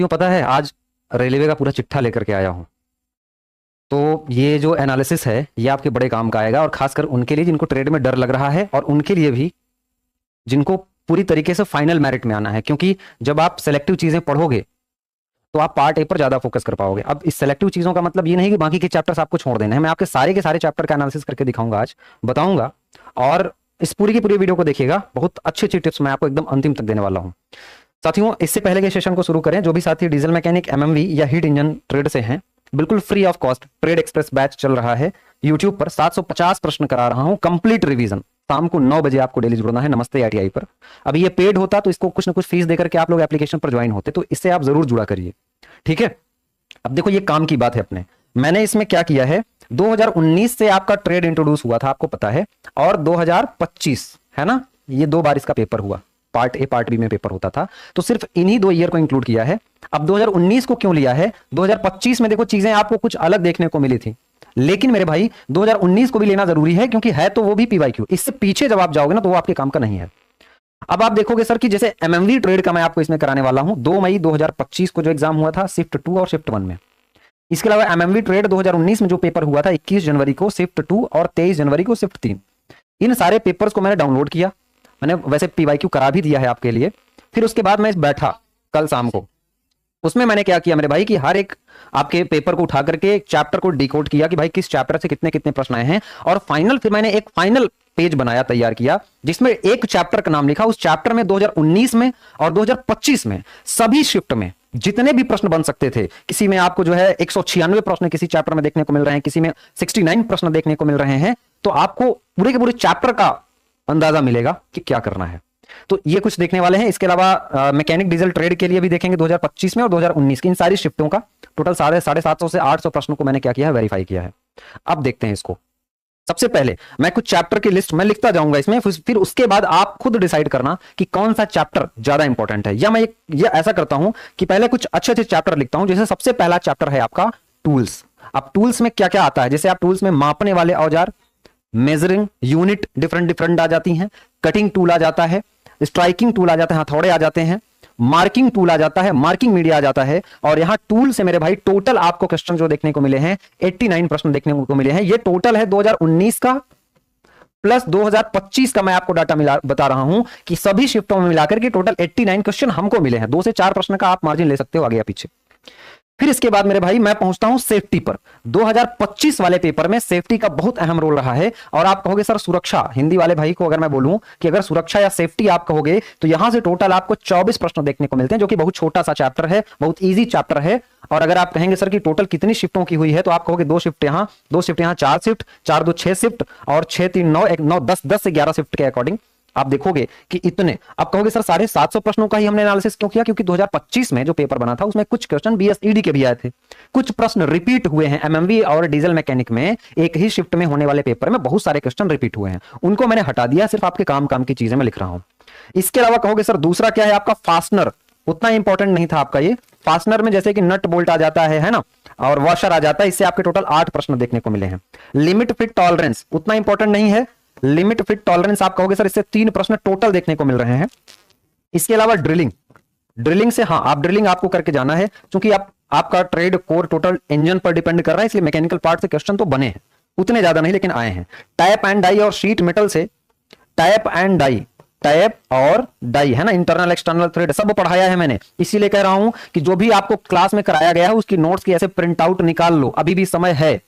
क्यों पता है, आज रेलवे का पूरा चिट्ठा लेकर के आया हूं। तो ये जो एनालिसिस है ये आपके बड़े काम का आएगा, और खासकर उनके लिए जिनको ट्रेड में डर लग रहा है, और उनके लिए भी जिनको पूरी तरीके से फाइनल मेरिट में आना है। क्योंकि जब आप सेलेक्टिव चीजें पढ़ोगे तो आप पार्ट ए पर ज्यादा फोकस कर पाओगे। अब इस सेलेक्टिव चीजों का मतलब ये नहीं कि बाकी के चैप्टर्स आपको छोड़ देने हैं। मैं आपके सारे के सारे चैप्टर का एनालिसिस करके दिखाऊंगा, आज बताऊंगा, और इस पूरी की पूरी वीडियो को देखिएगा। बहुत अच्छी अच्छी टिप्स मैं आपको एकदम अंतिम तक देने वाला हूं। साथियों, इससे पहले के सेशन को शुरू करें, जो भी साथी डीजल मैकेनिक, एमएमवी या हीट इंजन ट्रेड से हैं, बिल्कुल free of cost trade express batch चल रहा है यूट्यूब पर। 750 प्रश्न करा रहा हूं, कंप्लीट रिवीजन। शाम को 9 बजे आपको डेली जुड़ना है नमस्ते आईटीआई पर। अभी ये पेड होता तो इसको कुछ ना कुछ फीस देकर के आप लोग एप्लीकेशन पर ज्वाइन होते, तो इससे आप जरूर जुड़ा करिए, ठीक है। अब देखो, ये काम की बात है अपने। मैंने इसमें क्या किया है, 2019 से आपका ट्रेड इंट्रोड्यूस हुआ था, आपको पता है, और 2025 है ना, ये 2 बार इसका पेपर हुआ। पार्ट ए पार्ट बी में पेपर होता था, तो सिर्फ इन्हीं 2 ईयर को इंक्लूड किया है। अब 2019 को क्यों लिया है, 2025 में देखो चीजें आपको कुछ अलग देखने को मिली थी, लेकिन मेरे भाई 2019 को भी लेना जरूरी है, क्योंकि है तो वो भी पीवाईक्यू। इससे पीछे जब आप जाओगे ना तो वो आपके काम का नहीं है। अब आप देखोगे सर कि जैसे एमएमवी ट्रेड का मैं आपको इसमें कराने वाला हूं। 2 मई 2025 को जो एग्जाम हुआ था शिफ्ट 2 और शिफ्ट 1 में। इसके अलावा एमएमवी ट्रेड 2019 में जो पेपर हुआ था 21 जनवरी को शिफ्ट 2 और 23 जनवरी को शिफ्ट 3, इन सारे पेपर्स को मैंने डाउनलोड किया। मैंने वैसे पीवाईक्यू करा भी दिया है आपके लिए। फिर उसके बाद मैं बैठा कल शाम को, उसमें मैंने क्या किया मेरे भाई कि हर एक आपके पेपर को उठा करके चैप्टर को डिकोड किया कि भाई किस चैप्टर से कितने कितने प्रश्न आए हैं, और फाइनल फिर मैंने एक फाइनल पेज बनाया, तैयार किया, जिसमें एक चैप्टर का नाम लिखा। उस चैप्टर में 2019 में और 2025 में सभी शिफ्ट में जितने भी प्रश्न बन सकते थे, किसी में आपको जो है 196 प्रश्न किसी चैप्टर में देखने को मिल रहे हैं, किसी में 69 प्रश्न देखने को मिल रहे हैं, तो आपको पूरे के पूरे चैप्टर का अंदाजा मिलेगा कि क्या करना है। तो ये कुछ देखने वाले हैं। इसके अलावा मैकेनिक डीजल ट्रेड के लिए भी देखेंगे 2025 में और 2019 की इन सारी शिफ्टों का टोटल 750 से 800 प्रश्नों को मैंने क्या किया है, वेरीफाई किया है। अब देखते हैं इसको। सबसे पहले मैं कुछ चैप्टर की लिस्ट मैं लिखता जाऊंगा इसमें, फिर उसके बाद आप खुद डिसाइड करना कि कौन सा चैप्टर ज्यादा इंपॉर्टेंट है। या मैं ये ऐसा करता हूं कि पहले कुछ अच्छे अच्छे चैप्टर लिखता हूं। जैसे सबसे पहला चैप्टर है आपका टूल्स। अब टूल्स में क्या क्या आता है, जैसे आप टूल्स में मापने वाले औजार, मेजरिंग यूनिट डिफरेंट डिफरेंट आ जाती हैं, कटिंग टूल आ जाता है, स्ट्राइकिंग टूल आ जाता है, हथौड़े आ जाते हैं, मार्किंग टूल आ जाता है, मार्किंग मीडिया आ जाता है। और यहां टूल से मेरे भाई टोटल आपको क्वेश्चन जो देखने को मिले हैं 89 प्रश्न देखने को मिले हैं। ये टोटल है 2019 का प्लस 2025 का। मैं आपको डाटा बता रहा हूं कि सभी शिफ्टों में मिलाकर के टोटल 89 क्वेश्चन हमको मिले हैं। 2 से 4 प्रश्न का आप मार्जिन ले सकते हो आगे या पीछे। फिर इसके बाद मेरे भाई मैं पहुंचता हूं सेफ्टी पर। 2025 वाले पेपर में सेफ्टी का बहुत अहम रोल रहा है। और आप कहोगे सर सुरक्षा, हिंदी वाले भाई को अगर मैं बोलूं कि अगर सुरक्षा या सेफ्टी आप कहोगे, तो यहां से टोटल आपको 24 प्रश्न देखने को मिलते हैं, जो कि बहुत छोटा सा चैप्टर है, बहुत इजी चैप्टर है। और अगर आप कहेंगे सर कि टोटल कितनी शिफ्टों की हुई है, तो आप कहोगे 2 शिफ्ट यहां, 2 शिफ्ट यहां, 4 शिफ्ट, 4 2 6 शिफ्ट, और 6 3 9 1 9 10 10 से 11 शिफ्ट के अकॉर्डिंग आप देखोगे कि इतने। अब कहोगे सर 750 प्रश्नों का ही हमने एनालिसिस क्यों किया, क्योंकि 2025 में जो पेपर बना था उसमें कुछ क्वेश्चन बीएसईडी के भी आए थे, कुछ प्रश्न रिपीट हुए हैं। एमएमवी और डीजल मैकेनिक में एक ही शिफ्ट में होने वाले पेपर में बहुत सारे क्वेश्चन रिपीट हुए हैं, उनको मैंने हटा दिया, सिर्फ आपके काम की चीजें मैं लिख रहा हूं। इसके अलावा कहोगे सर दूसरा क्या है आपका फास्टनर, उतना इंपॉर्टेंट नहीं था आपका ये। फास्टनर में जैसे कि नट बोल्ट आ जाता है ना, और वॉशर आ जाता है, इससे आपके टोटल 8 प्रश्न देखने को मिले हैं। लिमिट फिट टॉलरेंस उतना इंपॉर्टेंट नहीं है। लिमिट फिट टॉलरेंस आप कहोगे सर इससे 3 प्रश्न टोटल देखने को मिल रहे हैं। इसके अलावा ड्रिलिंग से, हाँ, आप ड्रिलिंग आपको करके जाना है, क्योंकि आपका ट्रेड कोर टोटल इंजन पर डिपेंड कर रहा है, इसलिए मैकेनिकल पार्ट से क्वेश्चन तो बने हैं, उतने ज्यादा नहीं लेकिन आए हैं। टैप एंड डाई और शीट मेटल से, टैप और डाई है ना, इंटरनल एक्सटर्नल थ्रेड सब पढ़ाया है मैंने। इसीलिए कह रहा हूं कि जो भी आपको क्लास में कराया गया है उसकी नोट्स की ऐसे प्रिंट आउट निकाल लो, अभी भी समय है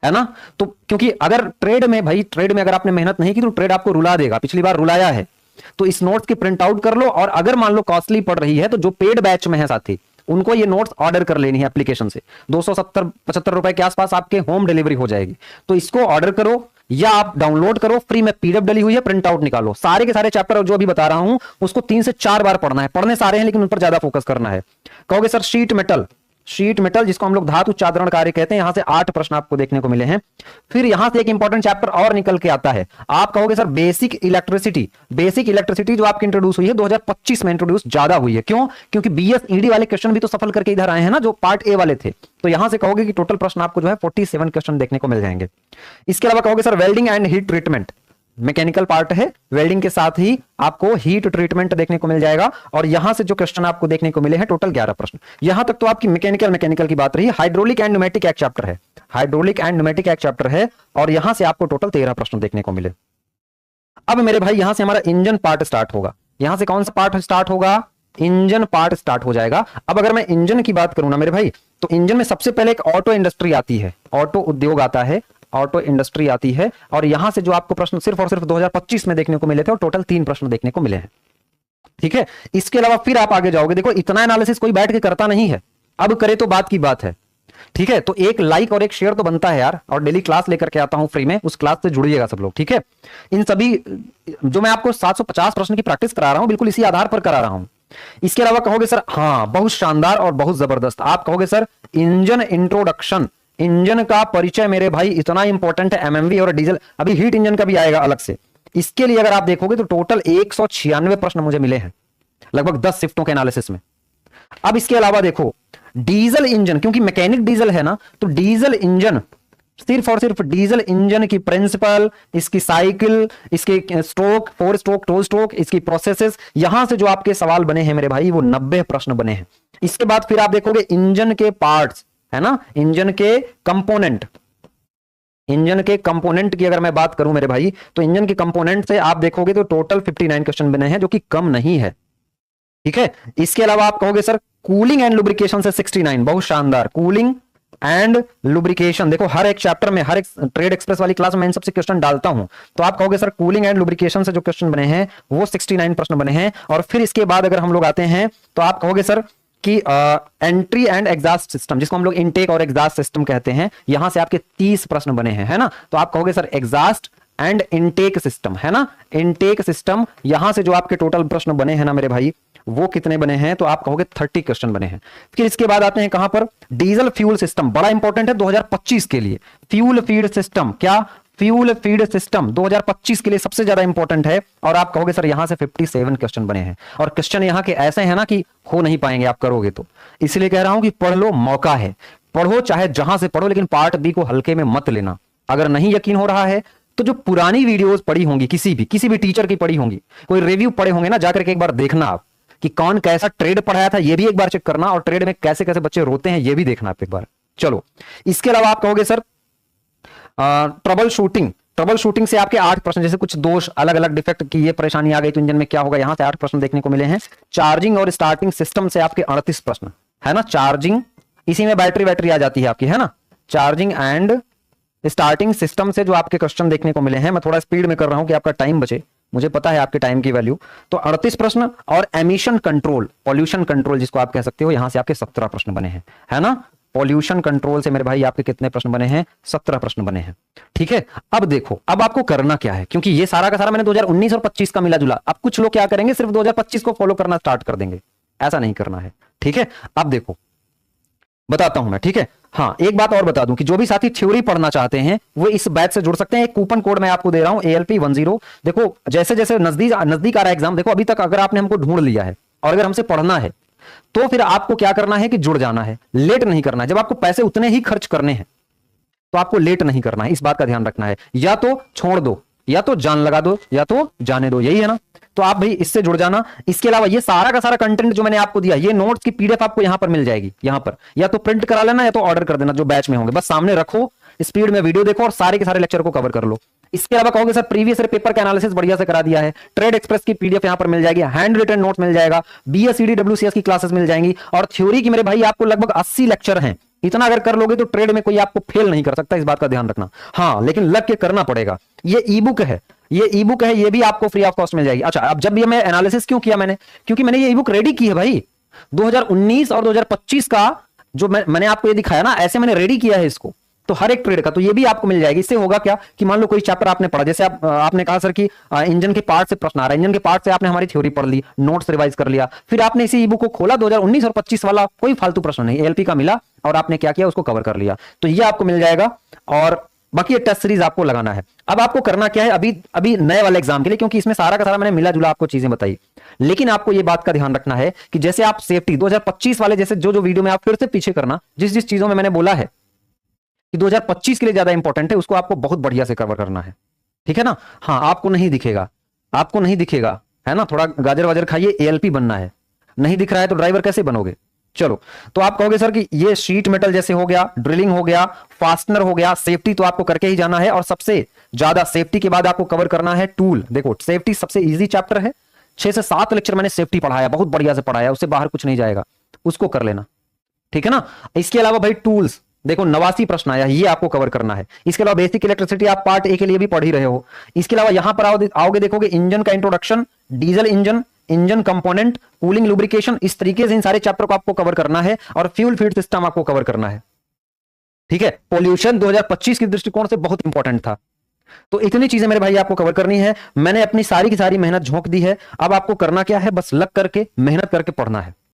ना। तो क्योंकि अगर ट्रेड में अगर आपने मेहनत नहीं की तो ट्रेड आपको रुला देगा, पिछली बार रुलाया है। तो इस नोट्स की प्रिंट आउट कर लो, और अगर मान लो कॉस्टली पड़ रही है तो जो पेड बैच में है साथी, उनको ये नोट्स ऑर्डर कर लेनी है एप्लीकेशन से। 270-75 रुपए के आसपास आपके होम डिलीवरी हो जाएगी। तो इसको ऑर्डर करो या आप डाउनलोड करो, फ्री में पीडीएफ डली हुई है, प्रिंट आउट निकालो। सारे के सारे चैप्टर जो अभी बता रहा हूं उसको 3 से 4 बार पढ़ना है। पढ़ने सारे हैं लेकिन उन पर ज्यादा फोकस करना है। कहोगे सर शीट मेटल जिसको हम लोग धातु चादरण कार्य कहते हैं, यहां से 8 प्रश्न आपको देखने को मिले हैं। फिर यहां से एक इंपॉर्टेंट चैप्टर और निकल के आता है। आप कहोगे सर बेसिक इलेक्ट्रिसिटी जो आपकी इंट्रोड्यूस हुई है 2025 में इंट्रोड्यूस ज्यादा हुई है। क्यों? क्योंकि बीएसईडी वाले क्वेश्चन भी तो सफल करके इधर आए हैं ना, जो पार्ट ए वाले थे। तो यहां से कहोगे कि टोटल प्रश्न आपको जो है 47 क्वेश्चन देखने को मिल जाएंगे। इसके अलावा कहोगे sir welding and heat treatment, mechanical part है, वेल्डिंग के साथ ही आपको हीट ट्रीटमेंट देखने को मिल जाएगा। और यहां से जो क्वेश्चन आपको देखने को मिले हैं टोटल 11 प्रश्न। यहां तक तो आपकी मैकेनिकल की बात रही। हाइड्रोलिक एंड न्यूमेटिक एक चैप्टर है, हाइड्रोलिक एंड न्यूमेटिक एक चैप्टर है, और यहां से आपको टोटल 13 प्रश्न देखने को मिले। अब मेरे भाई यहां से हमारा इंजन पार्ट स्टार्ट होगा। यहां से कौन सा पार्ट स्टार्ट होगा? इंजन पार्ट स्टार्ट हो जाएगा। अब अगर मैं इंजन की बात करूं ना मेरे भाई, तो इंजन में सबसे पहले एक ऑटो इंडस्ट्री आती है, ऑटो उद्योग आता है, ऑटो इंडस्ट्री आती है। और यहां से जो आपको प्रश्न सिर्फ और सिर्फ 2025 में देखने को मिले थे, और टोटल 3 प्रश्न देखने को मिले हैं। ठीक है, इसके अलावा फिर आप आगे जाओगे, देखो इतना एनालिसिस कोई बैठ के करता नहीं है, अब करे तो बात की बात है। ठीक है, तो एक लाइक और एक शेयर तो बनता है यार, और डेली क्लास लेकर के आता हूं फ्री में, उस क्लास से जुड़िएगा सब लोग। ठीक है, इन सभी जो मैं आपको 750 प्रश्न की प्रैक्टिस करा रहा हूं, बिल्कुल इसी आधार पर करा रहा हूं। इसके अलावा कहोगे सर हाँ बहुत शानदार और बहुत जबरदस्त, आप कहोगे सर इंजन इंट्रोडक्शन, इंजन का परिचय मेरे भाई इतना इंपॉर्टेंट है, एमएमवी और डीजल, अभी हीट इंजन का भी आएगा अलग से। इसके लिए अगर आप देखोगे तो टोटल 196 प्रश्न मुझे मिले हैं, लगभग 10 शिफ्टों के एनालिसिस में। अब इसके अलावा देखो डीजल इंजन, क्योंकि मैकेनिक डीजल है ना, तो डीजल इंजन, सिर्फ और सिर्फ डीजल इंजन की प्रिंसिपल, इसकी साइकिल, इसके स्ट्रोक, 4 स्ट्रोक, 2 स्ट्रोक, इसकी प्रोसेसेस, यहां से जो आपके सवाल बने हैं मेरे भाई वो 90 प्रश्न बने हैं। इसके बाद फिर आप देखोगे इंजन के पार्ट्स, है ना, इंजन के कंपोनेंट, इंजन के कंपोनेंट की अगर मैं बात करूं मेरे भाई, तो इंजन के कंपोनेंट से आप देखोगे तो टोटल 59 क्वेश्चन बने हैं, जो कि कम नहीं है। ठीक है, इसके अलावा आप कहोगे सर कूलिंग एंड लुब्रिकेशन से 69, बहुत शानदार, कूलिंग एंड लुब्रिकेशन। देखो हर एक चैप्टर में, हर एक ट्रेड एक्सप्रेस वाली क्लास में मैं इन सबसे क्वेश्चन डालता हूं, तो आप कहोगे सर कूलिंग एंड लुब्रिकेशन से जो क्वेश्चन बने हैं वो 69 प्रश्न बने हैं। और फिर इसके बाद अगर हम लोग आते हैं तो आप कहोगे सर कि एंट्री एंड एग्जॉस्ट सिस्टम, जिसको हम लोग इनटेक और एग्जॉस्ट सिस्टम कहते हैं, यहां से आपके 30 प्रश्न बने हैं, है ना। तो आप कहोगे sir exhaust and intake system, है ना, इनटेक सिस्टम, यहां से जो आपके टोटल प्रश्न बने हैं ना मेरे भाई, वो कितने बने हैं? तो आप कहोगे 30 क्वेश्चन बने हैं। फिर इसके बाद आते हैं कहां पर? डीजल फ्यूल सिस्टम, बड़ा इंपॉर्टेंट है 2025 के लिए। फ्यूल फीड सिस्टम, क्या? फ्यूल फीड सिस्टम 2025 के लिए सबसे ज्यादा इंपॉर्टेंट है। और आप कहोगे सर यहां से 57 क्वेश्चन बने हैं, और क्वेश्चन यहां के ऐसे हैं ना कि हो नहीं पाएंगे आप करोगे तो, इसलिए कह रहा हूं कि पढ़ लो, मौका है, पढ़ो चाहे जहां से पढ़ो, लेकिन पार्ट बी को हल्के में मत लेना। अगर नहीं यकीन हो रहा है तो जो पुरानी वीडियोस पढ़ी होंगी, किसी भी टीचर की पढ़ी होंगी, कोई रिव्यू पढ़े होंगे ना, जाकर के एक बार देखना आप कि कौन कैसा ट्रेड पढ़ाया था, ये भी एक बार चेक करना, और ट्रेड में कैसे कैसे बच्चे रोते हैं ये भी देखना आप एक बार। चलो, इसके अलावा आप कहोगे sir trouble shooting, trouble shooting से आपके 8 प्रश्न, जैसे कुछ दोष, अलग अलग डिफेक्ट की ये परेशानी आ गई तो इंजन में क्या होगा, यहां से 8 प्रश्न देखने को मिले हैं। चार्जिंग और स्टार्टिंग सिस्टम से आपके 38 प्रश्न, है ना, चार्जिंग, इसी में बैटरी आ जाती है आपकी, है ना, चार्जिंग एंड स्टार्टिंग सिस्टम से जो आपके क्वेश्चन देखने को मिले हैं। मैं थोड़ा स्पीड में कर रहा हूं कि आपका टाइम बचे, मुझे पता है आपके टाइम की वैल्यू। तो 38 प्रश्न, और एमिशन कंट्रोल, पॉल्यूशन कंट्रोल जिसको आप कह सकते हो, यहां से आपके 17 प्रश्न बने हैं, है ना। पॉल्यूशन कंट्रोल से मेरे भाई आपके कितने प्रश्न बने हैं? 17 प्रश्न बने हैं। ठीक है, अब देखो, अब आपको करना क्या है, क्योंकि ये सारा का सारा मैंने 2019 और 25 का मिला जुला, अब कुछ लोग क्या करेंगे, सिर्फ 2025 को फॉलो करना स्टार्ट कर देंगे, ऐसा नहीं करना है। ठीक है, अब देखो बताता हूं मैं। ठीक है, हाँ एक बात और बता दूं कि जो भी साथी थ्योरी पढ़ना चाहते हैं वो इस बैच से जुड़ सकते हैं। एक कूपन कोड मैं आपको दे रहा हूं ALP10। देखो जैसे जैसे नजदीक नजदीक आ रहा है एग्जाम, देखो अभी तक अगर आपने हमको ढूंढ लिया है और अगर हमसे पढ़ना है तो फिर आपको क्या करना है कि जुड़ जाना है, लेट नहीं करना है। जब आपको पैसे उतने ही खर्च करने हैं तो आपको लेट नहीं करना है, इस बात का ध्यान रखना है। या तो छोड़ दो, या तो जान लगा दो, या तो जाने दो, यही है ना। तो आप भाई इससे जुड़ जाना। इसके अलावा ये सारा का सारा कंटेंट जो मैंने आपको दिया, ये नोट्स की PDF आपको यहां पर मिल जाएगी, यहां पर या तो प्रिंट करा लेना या तो ऑर्डर कर देना, जो बैच में होंगे, बस सामने रखो, स्पीड में वीडियो देखो और सारे के सारे लेक्चर को कवर कर लो। इसके अलावा कहोगे सर प्रीवियस ईयर पेपर का एनालिसिस बढ़िया से करा दिया है, ट्रेड एक्सप्रेस की PDF यहां पर मिल जाएगी, हैंड रिटन नोट मिल जाएगा, BSED WCS की क्लासेस मिल जाएंगी, और थ्योरी की मेरे भाई आपको लगभग 80 लेक्चर हैं। इतना अगर कर लोगे तो ट्रेड में कोई आपको फेल नहीं कर सकता, इस बात का ध्यान रखना। हाँ लेकिन लग के करना पड़ेगा। ये ई बुक है, ये भी आपको फ्री ऑफ कॉस्ट मिल जाएगी। अच्छा, अब जब ये मैं एनालिसिस क्यों किया मैंने, क्योंकि मैंने ये ई बुक रेडी की है भाई, 2019 और 2025 का जो मैंने आपको ये दिखाया ना, ऐसे मैंने रेडी किया है इसको, तो हर एक ट्रेड का, तो ये भी आपको मिल जाएगी। इससे होगा क्या कि मान लो कोई चैप्टर आपने पढ़ा, जैसे आपने कहा सर कि इंजन के पार्ट से प्रश्न आ रहा है, इंजन के पार्ट से आपने हमारी थ्योरी पढ़ ली, नोट्स रिवाइज कर लिया, फिर आपने इसी ई बुक को खोला, 2019 और 25 वाला कोई फालतू प्रश्न नहीं, ALP का मिला और आपने क्या किया, उसको कवर कर लिया, तो ये आपको मिल जाएगा। और बाकी ये टेस्ट सीरीज आपको लगाना है। अब आपको करना क्या है अभी नए वाले एग्जाम के लिए, क्योंकि इसमें सारा का सारा मैंने मिला जुला आपको चीजें बताई, लेकिन आपको ये बात का ध्यान रखना है कि जैसे आप सेफ्टी 2025 वाले, जैसे जो वीडियो में आप फिर से पीछे करना, जिस चीजों में मैंने बोला है कि 2025 के लिए ज्यादा इंपॉर्टेंट है, उसको आपको बहुत बढ़िया से कवर करना है। ठीक है ना। हाँ, आपको नहीं दिखेगा, आपको नहीं दिखेगा, है ना। थोड़ा गाजर वाजर खाइए, एएलपी बनना है। नहीं दिख रहा है तो ड्राइवर कैसे बनोगे। चलो, तो आप कहोगे सर कि ये शीट मेटल जैसे हो गया, ड्रिलिंग हो गया, फास्टनर हो गया, सेफ्टी तो आपको करके ही जाना है। और सबसे ज्यादा सेफ्टी के बाद आपको कवर करना है टूल। देखो, सेफ्टी सबसे इजी चैप्टर है, 6 से 7 लेक्चर मैंने सेफ्टी पढ़ाया, बहुत बढ़िया से पढ़ाया, उससे बाहर कुछ नहीं जाएगा, उसको कर लेना, ठीक है ना। इसके अलावा भाई टूल्स, देखो 89 प्रश्न आया, ये आपको कवर करना है। इसके अलावा बेसिक इलेक्ट्रिसिटी आप पार्ट ए के लिए भी पढ़ ही रहे हो। इसके अलावा यहां पर आओगे देखोगे इंजन का introduction, diesel engine, engine component, cooling, lubrication, इस तरीके से इन सारे चैप्टर को आपको कवर करना है। और फ्यूल फीड सिस्टम आपको कवर करना है, ठीक है। पोल्यूशन 2025 के दृष्टिकोण से बहुत इंपॉर्टेंट था। तो इतनी चीजें मेरे भाई आपको कवर करनी है। मैंने अपनी सारी की सारी मेहनत झोंक दी है। अब आपको करना क्या है, बस लग करके मेहनत करके पढ़ना है।